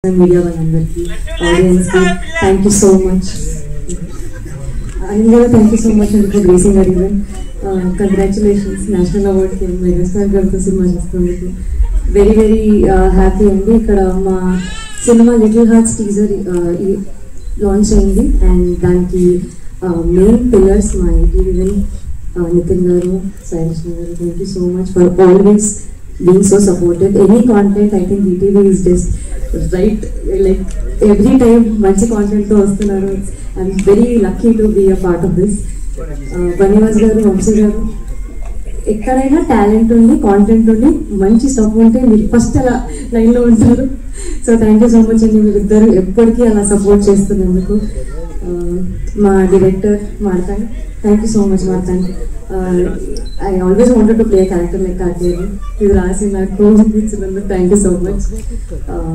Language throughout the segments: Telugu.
Media వాళ్ళందరికీ audience కి thank you so much. Thank you so much for gracing our event. Congratulations, national award కి మెగాస్టార్ గారితో సినిమా చేస్తున్నందుకు very happy అండి. ఇక్కడ మా cinema little hearts teaser launch అయింది అండ్ దానికి మెయిన్ పిల్లర్స్ మా ఈటీవీ నితిన్ గారు, శైలేష్ గారు, thank you so much for always being so supportive. Any content, I think ETV is just right, like every time manchi content to vastunaru. I'm very lucky to be a part of this. Banivas garu, Vamsi garu, ekkadaina talent undi, content undi, manchi stuff unte meer first ala line lo untaru. So thank you so much andi, meer iddaru eppadiki ala support chestunanduku. Ma director Marthan, thank you so much Marthan. I always wanted to play a character like Karthikeyan. This Rasi Naku, thank you so much.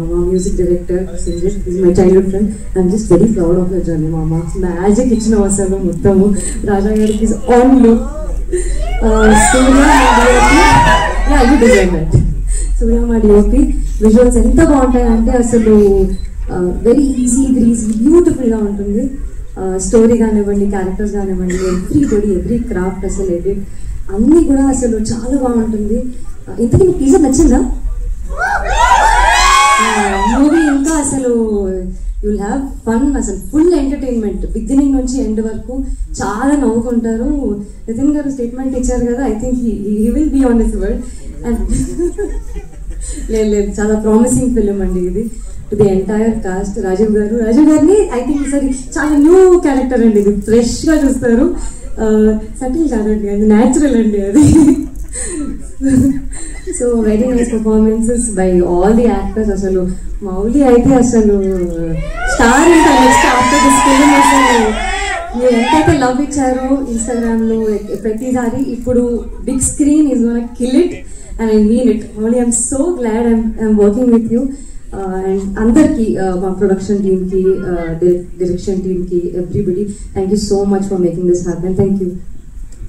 My music director Sanjit, he's my childhood friend. I'm just very proud of your journey, Mama. Magic kitchen avasaru mottamu. Raja gariki is on look. Surya Madhyoti, yeah, you deserve that. Surya Madhyoti, visuals enta baguntayi ante asalu very easy, breezy, beautiful ga untundi. Story కానివ్వండి, క్యారెక్టర్స్ కానివ్వండి, ఎవ్రీ క్రాఫ్ట్ అసలు ఎడిట్ అన్నీ కూడా అసలు చాలా బాగుంటుంది. ఇంతకీ మీకు టీజర్ నచ్చిందా? మూవీ ఇంకా అసలు యుల్ హ్యావ్ ఫన్, అసలు ఫుల్ ఎంటర్టైన్మెంట్ బిగినింగ్ నుంచి ఎండ్ వరకు చాలా నవ్వుకుంటారు. నితిన్ గారు స్టేట్మెంట్ ఇచ్చారు కదా, I think he will be on this world. And లేదు చాలా ప్రామిసింగ్ ఫిలిం అండి ఇది. To the entire cast, Rajeev గారిని ఐ థింక్ ఈసారి చాలా న్యూ క్యారెక్టర్ అండి, ఇది ఫ్రెష్ గా చూస్తారు. సటిల్ కాదండి, అది న్యాచురల్ అండి అది. So very nice performances by all the actors. అసలు మౌలి అయితే అసలు స్టార్ ఇంకా నెక్స్ట్ ఆఫ్టర్ దిస్ ఫిలిం. అసలు మీరు ఎంతైతే లవ్ ఇచ్చారో ఇన్స్టాగ్రామ్ లో ప్రతిసారి, ఇప్పుడు big screen is gonna kill it and I mean it. Mouli, I'm so glad I'm working with you. అండ్ అందరికి మా ప్రొడక్షన్ టీమ్ కి, డైరెక్షన్ టీమ్ కి, everybody, thank you so much for making this happen. Thank you.